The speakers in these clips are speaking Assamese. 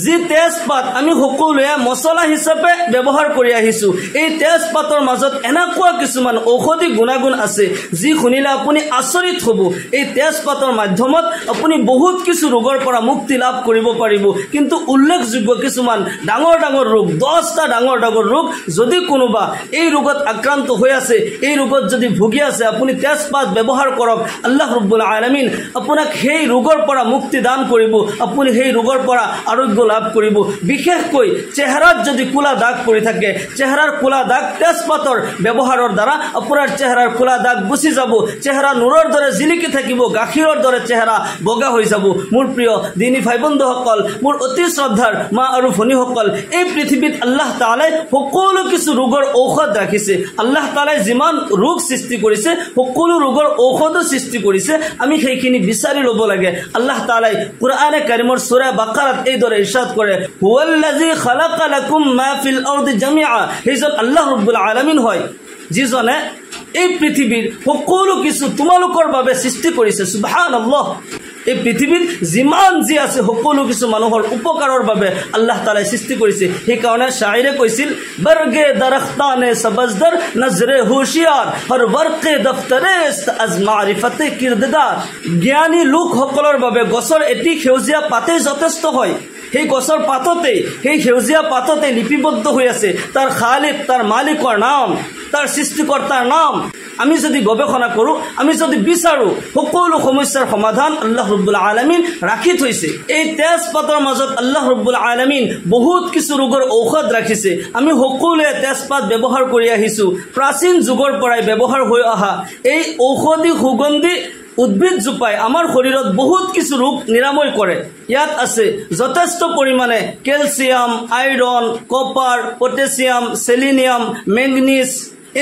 যি তেজপাত আমি সকলোৱে মছলা হিচাপে ব্যৱহাৰ কৰি আহিছোঁ, এই তেজপাতৰ মাজত এনেকুৱা কিছুমান ঔষধি গুণাগুণ আছে যি শুনিলে আপুনি আচৰিত হ'ব। এই তেজপাতৰ মাধ্যমত আপুনি বহুত কিছু ৰোগৰ পৰা মুক্তি লাভ কৰিব পাৰিব। কিন্তু উল্লেখযোগ্য কিছুমান ডাঙৰ ডাঙৰ ৰোগ, 10টা ডাঙৰ ডাঙৰ ৰোগ, যদি কোনোবা এই ৰোগত আক্ৰান্ত হৈ আছে, এই ৰোগত যদি ভুগি আছে, আপুনি তেজপাত ব্যৱহাৰ কৰক। আল্লাহ ৰাব্বুল আলামিন আপোনাক সেই ৰোগৰ পৰা মুক্তি দান কৰিব, আপুনি সেই ৰোগৰ পৰা আৰোগ্য লাভ কৰিব। বিশেষকৈ চেহাৰাত যদি কোলা দাগ পৰি থাকে, চেহাৰাৰ কোলা দাগ তেজপাতৰ ব্যৱহাৰৰ দ্বাৰা আপোনাৰ চেহাৰাৰ কোলা দাগ গুচি যাব, চেহাৰা নূৰৰ দৰে জিলিকি থাকিব, গাখীৰৰ দৰে চেহাৰা বগা হৈ যাব। মোৰ প্ৰিয় দিনী ভাই বন্ধুসকল, মোৰ অতি শ্ৰদ্ধাৰ মা আৰু ভনীসকল, এই পৃথিৱীত আল্লাহ তাআলাই সকলো কিছু ৰোগৰ ঔষধ ৰাখিছে। আল্লাহ তাআলাই যিমান ৰোগ সৃষ্টি কৰিছে, সকলো ৰোগৰ ঔষধো সৃষ্টি কৰিছে। আমি সেইখিনি বিচাৰি ল'ব লাগে। আল্লাহ তাআলাই কুৰআনে কাৰিমৰ সূৰা বাকাৰাত এইদৰে ইৰশাদ কৰে, হুৱাল্লাযী খালাকা লাকুম মা ফিল আৰদি জামিআ। সেইজন আল্লাহ ৰাব্বুল আলামিন হয় যিজনে এই পৃথিৱীৰ সকলো কিছু তোমালোকৰ বাবে সৃষ্টি কৰিছে। সুবহানাল্লাহ। এই পৃথিৱীত যিমান যি আছে সকলো কিছু মানুহৰ উপকাৰৰ বাবে আল্লাহ তাআলাই সৃষ্টি কৰিছে। সেইকাৰণে শাইৰে কৈছিল, বৰগে দৰখতানে সবজদৰ নজৰে হুশিয়াৰ হৰ বৰকে দফতৰেষ্ট আজ মাৰিফতে কিৰদাৰ। জ্ঞানী লোকসকলৰ বাবে গছৰ এটি সেউজীয়া পাতেই যথেষ্ট হয়। সেই গছৰ পাততে, সেই সেউজীয়া পাততে লিপিবদ্ধ হৈ আছে তাৰ খালিক, তাৰ মালিকৰ নাম, তাৰ সৃষ্টিকৰ্তাৰ নাম। আমি যদি গৱেষণা কৰোঁ, আমি যদি বিচাৰোঁ, সকলো সমস্যাৰ সমাধান আল্লাহ ৰাব্বুল আলামিন ৰাখি থৈছে। এই তেজপাতৰ মাজত আল্লাহ ৰাব্বুল আলামিন বহুত কিছু ৰোগৰ ঔষধ ৰাখিছে। আমি সকলোৱে তেজপাত ব্যৱহাৰ কৰি আহিছোঁ। প্ৰাচীন যুগৰ পৰাই ব্যৱহাৰ হৈ অহা এই ঔষধি সুগন্ধি উদ্ভিদ জোপাই আমাৰ শৰীৰত বহুত কিছু ৰোগ নিৰাময় কৰে। ইয়াত আছে যথেষ্ট পৰিমাণে calcium, iron, copper, potassium, selenium, manganese,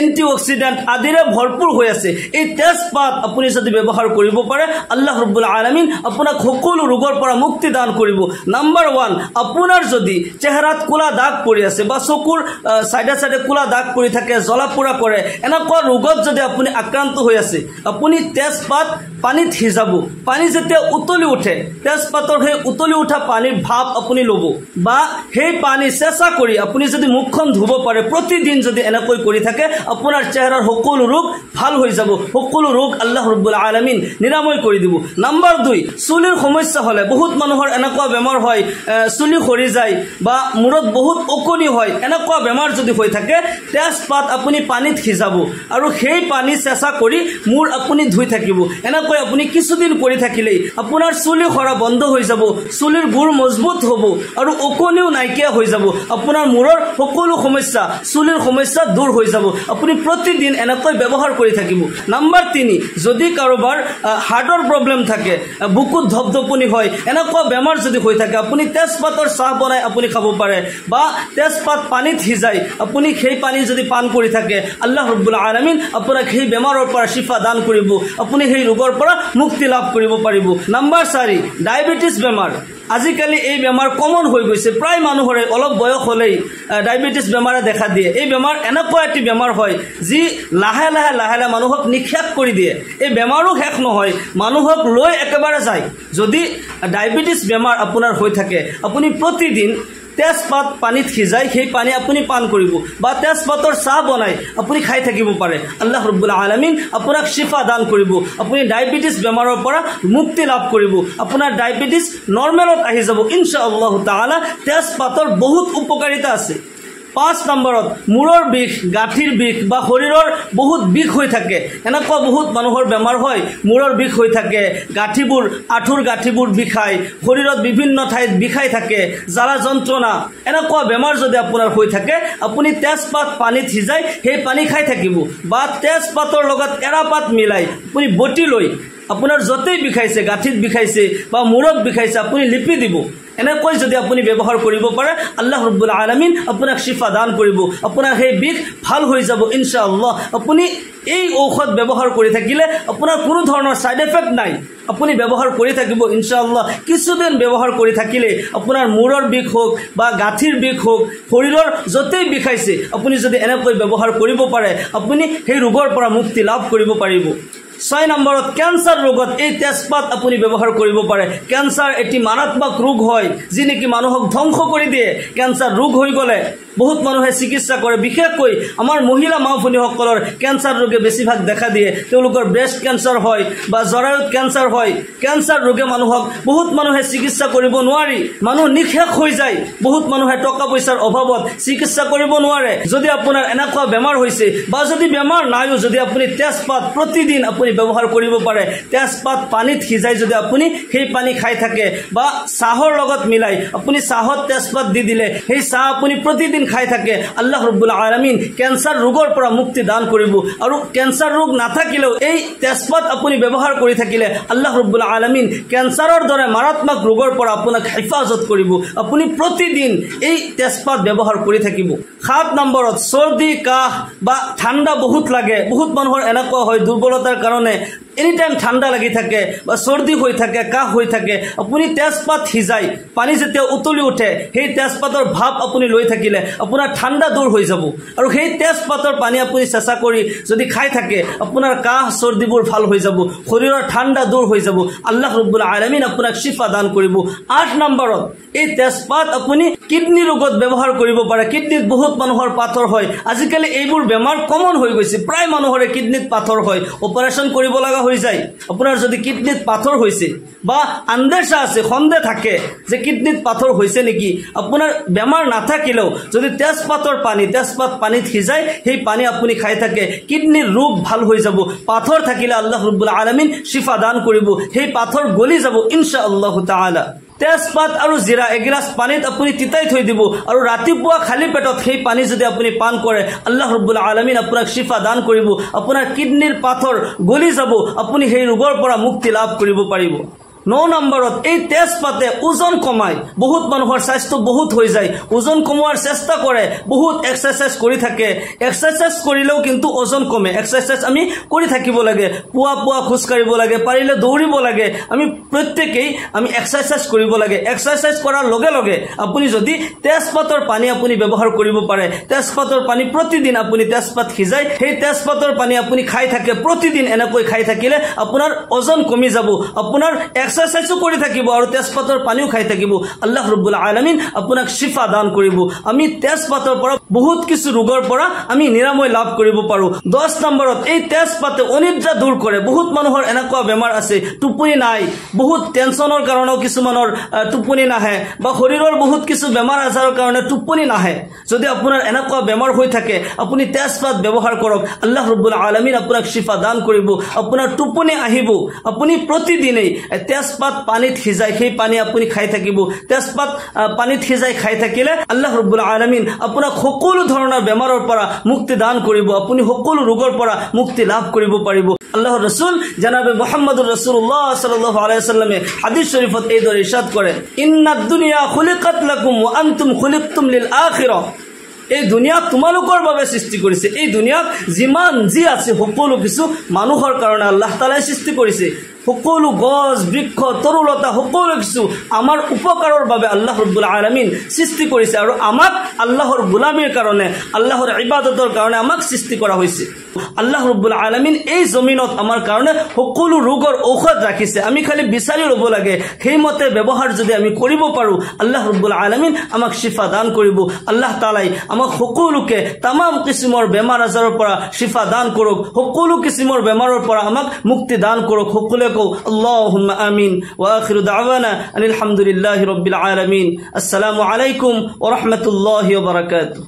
antioxidant আদিৰে ভৰপূৰ হৈ আছে। এই তেজপাত আপুনি যদি ব্যৱহাৰ কৰিব পাৰে, আল্লাহ ৰাব্বুল আলামিন আপোনাক সকলো ৰোগৰ পৰা মুক্তি দান কৰিব। নাম্বাৰ 1, আপোনাৰ যদি চেহাৰাত কোলা দাগ পৰি আছে বা চকুৰ সাইডে সাইডে কোলা দাগ পৰি থাকে, জ্বলা পোৰা কৰে, এনেকুৱা ৰোগত যদি আপুনি আক্ৰান্ত হৈ আছে, আপুনি তেজপাত পানীত সিজাব। পানী যেতিয়া উতলি উঠে, তেজপাতৰ সেই উতলি উঠা পানীৰ ভাপ আপুনি ল'ব, বা সেই পানী চেঁচা কৰি আপুনি যদি মুখখন ধুব পাৰে, প্ৰতিদিন যদি এনেকৈ কৰি থাকে, আপোনাৰ চেহাৰাৰ সকলো ৰোগ ভাল হৈ যাব। সকলো ৰোগ আল্লাহ ৰাব্বুল আলামিন নিৰাময় কৰি দিব। নাম্বাৰ 2, চুলিৰ সমস্যা হ'লে বহুত মানুহৰ এনেকুৱা বেমাৰ হয়, চুলি সৰি যায় বা মূৰত বহুত ওকণি হয়, এনেকুৱা বেমাৰ যদি হৈ থাকে, তেজপাত আপুনি পানীত সিজাব আৰু সেই পানী চেঁচা কৰি মূৰ আপুনি ধুই থাকিব। এনেকৈ আপুনি কিছুদিন কৰি থাকিলেই আপোনাৰ চুলি সৰা বন্ধ হৈ যাব, চুলিৰ গুৰ মজবুত হ'ব আৰু ওকণিও নাইকিয়া হৈ যাব। আপোনাৰ মূৰৰ সকলো সমস্যা, চুলিৰ সমস্যা দূৰ হৈ যাব। আপুনি প্ৰতিদিন এনেকৈ ব্যৱহাৰ কৰি থাকিব। নাম্বাৰ 3, যদি কাৰোবাৰ হাৰ্টৰ প্ৰব্লেম থাকে, বুকুত ধপধপনি হয়, এনেকুৱা বেমাৰ যদি হৈ থাকে, আপুনি তেজপাতৰ চাহ বনাই আপুনি খাব পাৰে, বা তেজপাত পানীত সিজাই আপুনি সেই পানী যদি পান কৰি থাকে, আল্লাহ ৰাব্বুল আলামিন আপোনাক সেই বেমাৰৰ পৰা শিফা দান কৰিব, আপুনি সেই ৰোগৰ পৰা মুক্তি লাভ কৰিব পাৰিব। নাম্বাৰ 4, ডায়েবেটিছ বেমাৰ। আজিকালি এই বেমাৰ কমন হৈ গৈছে। প্ৰায় মানুহৰে অলপ বয়স হ'লেই ডায়েবেটিছ বেমাৰে দেখা দিয়ে। এই বেমাৰ এনেকুৱা এটি বেমাৰ হয় যি লাহে লাহে লাহে লাহে মানুহক নিঃশেষ কৰি দিয়ে। এই বেমাৰো শেষ নহয়, মানুহক লৈ একেবাৰে যায়। যদি ডায়েবেটিছ বেমাৰ আপোনাৰ হৈ থাকে, আপুনি প্ৰতিদিন তেজপাত পানীত সিজাই সেই পানী আপুনি পান কৰিব, বা তেজপাতৰ চাহ বনাই আপুনি খাই থাকিব পাৰে। আল্লাহ ৰাব্বুল আলামিন আপোনাক শিফা দান কৰিব, আপুনি ডায়েবেটিছ বেমাৰৰ পৰা মুক্তি লাভ কৰিব, আপোনাৰ ডায়েবেটিছ নৰ্মেলত আহি যাব ইনশাআল্লাহ তাআলা। তেজপাতৰ বহুত উপকাৰিতা আছে। 5 নম্বৰত, মূৰৰ বিষ, গাঁঠিৰ বিষ বা শৰীৰৰ বহুত বিষ হৈ থাকে। এনেকুৱা বহুত মানুহৰ বেমাৰ হয়, মূৰৰ বিষ হৈ থাকে, গাঁঠিবোৰ, আঁঠুৰ গাঁঠিবোৰ বিষায়, শৰীৰত বিভিন্ন ঠাইত বিষাই থাকে, জ্বালা যন্ত্ৰণা, এনেকুৱা বেমাৰ যদি আপোনাৰ হৈ থাকে, আপুনি তেজপাত পানীত সিজাই সেই পানী খাই থাকিব, বা তেজপাতৰ লগত এৰাপাত মিলাই আপুনি বটি লৈ আপোনাৰ য'তেই বিষাইছে, গাঁঠিত বিষাইছে বা মূৰত বিষাইছে, আপুনি লিপি দিব। এনেকৈ যদি আপুনি ব্যৱহাৰ কৰিব পাৰে, আল্লাহ ৰাব্বুল আলামিন আপোনাক শিফা দান কৰিব, আপোনাৰ সেই বিষ ভাল হৈ যাব ইনশাআল্লাহ। আপুনি এই ঔষধ ব্যৱহাৰ কৰি থাকিলে আপোনাৰ কোনো ধৰণৰ সাইড এফেক্ট নাই, আপুনি ব্যৱহাৰ কৰি থাকিব ইনশাআল্লাহ। কিছুদিন ব্যৱহাৰ কৰি থাকিলে আপোনাৰ মূৰৰ বিষ হোক বা গাঁঠিৰ বিষ হোক, শৰীৰৰ য'তেই বিষাইছে, আপুনি যদি এনেকৈ ব্যৱহাৰ কৰিব পাৰে, আপুনি সেই ৰোগৰ পৰা মুক্তি লাভ কৰিব পাৰিব। 6 নম্বৰত ক্যান্সাৰ ৰোগত এই তেজপাত আপুনি ব্যৱহাৰ কৰিব পাৰে ক্যান্সাৰ এটি মাৰাত্মক ৰোগ হয় যি নেকি মানুহক ধ্বংস কৰি দিয়ে ক্যান্সাৰ ৰোগ হৈ গলে বহুত মানুহে চিকিৎসা কৰে বিশেষকৈ আমাৰ মহিলা মাভনীসকলৰ ক্যান্সাৰ ৰোগে বেছিভাগ দেখা দিয়ে তেওঁলোকৰ ব্ৰেষ্ট ক্যান্সাৰ হয় বা জৰায়ুত ক্যান্সাৰ হয় ক্যান্সাৰ ৰোগে মানুহক বহুত মানুহে চিকিৎসা কৰিব নোৱাৰি মানুহ নিখেক হৈ যায় বহুত মানুহে টকা পইচাৰ অভাৱত চিকিৎসা কৰিব নোৱাৰে যদি আপোনাৰ এনেকুৱা বেমাৰ হৈছে বা যদি বেমাৰ নাইও যদি আপুনি তেজপাত প্ৰতিদিন আপুনি ব্যৱহাৰ কৰিব পাৰে তেজপাত পানীত সিজাই যদি আপুনি সেই পানী খাই থাকে বা চাহৰ লগত মিলাই আপুনি চাহত তেজপাত দি দিলে সেই চাহ আপুনি প্ৰতিদিন খাই থাকে আল্লাহ ৰাব্বুল আলামিন ক্যান্সাৰ ৰোগৰ পৰা মুক্তি দান কৰিব আৰু ক্যান্সাৰ ৰোগ নাথাকিলেও এই তেজপাত আপুনি ব্যৱহাৰ কৰি থাকিলে আল্লাহ ৰাব্বুল আলামিন ক্যান্সাৰৰ দৰে মাৰাত্মক ৰোগৰ পৰা আপোনাক হিফাজত কৰিব আপুনি প্ৰতিদিন এই তেজপাত ব্যৱহাৰ কৰি থাকিব 7 নম্বৰত সৰ্দি কাহ বা ঠাণ্ডা বহুত লাগে বহুত মানুহৰ এনেকুৱা হয় দুৰ্বলতাৰ কাৰণে এনি টাইম ঠাণ্ডা লাগি থাকে বা সৰ্দি হৈ থাকে কাহ হৈ থাকে আপুনি তেজপাত সিজাই পানী যেতিয়া উতলি উঠে সেই তেজপাতৰ ভাপ আপুনি লৈ থাকিলে আপোনাৰ ঠাণ্ডা দূৰ হৈ যাব আৰু সেই তেজপাতৰ পানী আপুনি চেঁচা কৰি যদি খাই থাকে আপোনাৰ কাহ সৰ্দিবোৰ ভাল হৈ যাব শৰীৰৰ ঠাণ্ডা দূৰ হৈ যাব আল্লাহ ৰাব্বুল আলামিন আপোনাক শিফা দান কৰিব 8 নম্বৰত এই তেজপাত আপুনি কিডনি ৰোগত ব্যৱহাৰ কৰিব পাৰে কিডনিত বহুত মানুহৰ পাথৰ হয় আজিকালি এইবোৰ বেমাৰ কমন হৈ গৈছে প্ৰায় মানুহৰে কিডনিত পাথৰ হয় অপাৰেচন কৰিব লগা হৈ যায় আপোনাৰ যদি কিডনিত পাথৰ হৈছে বা আন্দেশা আছে সন্দেহ থাকে যে কিডনিত পাথৰ হৈছে নেকি আপোনাৰ বেমাৰ নাথাকিলেও যদি তেজপাতৰ তেজপাত পানীত সিজাই সেই পানী আপুনি খাই থাকে কিডনিৰ ৰোগ ভাল হৈ যাব পাথৰ থাকিলে আল্লাহ ৰাব্বুল আলামিন শিফা দান কৰিব সেই পাথৰ গলি যাব ইনশাআল্লাহ তাআলা তেজপাত আৰু জিৰা এগিলাস পানীত আপুনি তিতাই থৈ দিব আৰু ৰাতিপুৱা খালি পেটত সেই পানী যদি আপুনি পান কৰে আল্লাহ ৰাব্বুল আলামিন আপোনাক শিফা দান কৰিব আপোনাৰ কিডনিৰ পাথৰ গলি যাব আপুনি সেই ৰোগৰ পৰা মুক্তি লাভ কৰিব পাৰিব 9 নম্বৰত এই তেজপাতে ওজন কমায় বহুত মানুহৰ স্বাস্থ্য বহুত হৈ যায় ওজন কমোৱাৰ চেষ্টা কৰে বহুত এক্সাৰসাইজ কৰি থাকে এক্সাৰসাইজ কৰিলেও কিন্তু ওজন কমে এক্সাৰসাইজ আমি কৰি থাকিব লাগে পুৱা খোজ কাঢ়িব লাগে পাৰিলে দৌৰিব লাগে আমি প্ৰত্যেকই আমি এক্সাৰসাইজ কৰিব লাগে এক্সাৰসাইজ কৰাৰ লগে লগে আপুনি যদি তেজপাতৰ পানী আপুনি ব্যৱহাৰ কৰিব পাৰে তেজপাতৰ পানী প্ৰতিদিন আপুনি তেজপাত সিজাই সেই তেজপাতৰ পানী আপুনি খাই থাকে প্ৰতিদিন এনেকৈ খাই থাকিলে আপোনাৰ ওজন কমি যাব আপোনাৰ এক্সাৰসাইজো কৰি থাকিব আৰু তেজপাতৰ পানীও খাই থাকিব আল্লাহ ৰাব্বুল আলামিন আপোনাক শিফা দান কৰিব আমি তেজপাতৰ পৰা বহুত কিছু ৰোগৰ পৰা আমি নিৰাময় লাভ কৰিব পাৰো 10 নম্বৰত এই তেজপাতে অনিদ্ৰা দূৰ কৰে বহুত মানুহৰ এনেকুৱা বেমাৰ আছে টোপনি নাই বহুত টেনচনৰ কাৰণেও কিছুমানৰ টোপনি নাহে বা শৰীৰৰ বহুত কিছু বেমাৰ আজাৰৰ কাৰণে টোপনি নাহে যদি আপোনাৰ এনেকুৱা বেমাৰ হৈ থাকে আপুনি তেজপাত ব্যৱহাৰ কৰক আল্লাহ ৰাব্বুল আলামিন আপোনাক শিফা দান কৰিব আপোনাৰ টোপনি আহিব আপুনি প্ৰতিদিনেই তেজপাত পানীত সিজাই সেই পানী আপুনি খাই থাকিব তেজপাত পানীত সিজাই খাই থাকিলে আল্লাহ ৰাব্বুল আলামিন আপোনাক সকলো ধৰণৰ বেমাৰৰ পৰা মুক্তি দান কৰিব আপুনি সকলো ৰোগৰ পৰা মুক্তি লাভ কৰিব পাৰিব আল্লাহৰ ৰাসূল জনাবে মুহাম্মদুৰ ৰাসূলুল্লাহ সাল্লাল্লাহু আলাইহি ওয়াসাল্লামে হাদিস শৰীফত এই দৰে ইৰশাদ কৰে ইন্নাদ দুনিয়া খুলিকাত লাকুম ওয়া আনতুম খুলিকতুম লিল আখিৰাহ এই দুনিয়া তোমালোকৰ বাবে সৃষ্টি কৰিছে এই দুনিয়াত যিমান যি আছে সকলো কিছু মানুহৰ কাৰণে আল্লাহ তাআলাই সৃষ্টি কৰিছে সকলো গছ বৃক্ষ তৰুলতা সকলো কিছু আমাৰ উপকাৰৰ বাবে আল্লাহ ৰাব্বুল আলামিন সৃষ্টি কৰিছে আৰু আমাক আল্লাহৰ গোলামীৰ কাৰণে আল্লাহৰ ইবাদতৰ কাৰণে আমাক সৃষ্টি কৰা হৈছে আল্লাহ ৰাব্বুল আলামিন এই জমিনত আমাৰ কাৰণে সকলো ৰোগৰ ঔষধ ৰাখিছে আমি খালি বিচাৰি ল'ব লাগে সেইমতে ব্যৱহাৰ যদি আমি কৰিব পাৰো আল্লাহ ৰাব্বুল আলামিন আমাক শিফা দান কৰিব আল্লাহ তাআলাই আমাক সকলোকে तमाम কিসমৰ বেমাৰ আজাৰৰ পৰা শিফা দান কৰক সকলো কিসমৰ বেমাৰৰ পৰা আমাক মুক্তি দান কৰক সকলোকে اللهم آمين وآخر دعوانا أن الحمد لله رب العالمين السلام عليكم ورحمة الله وبركاته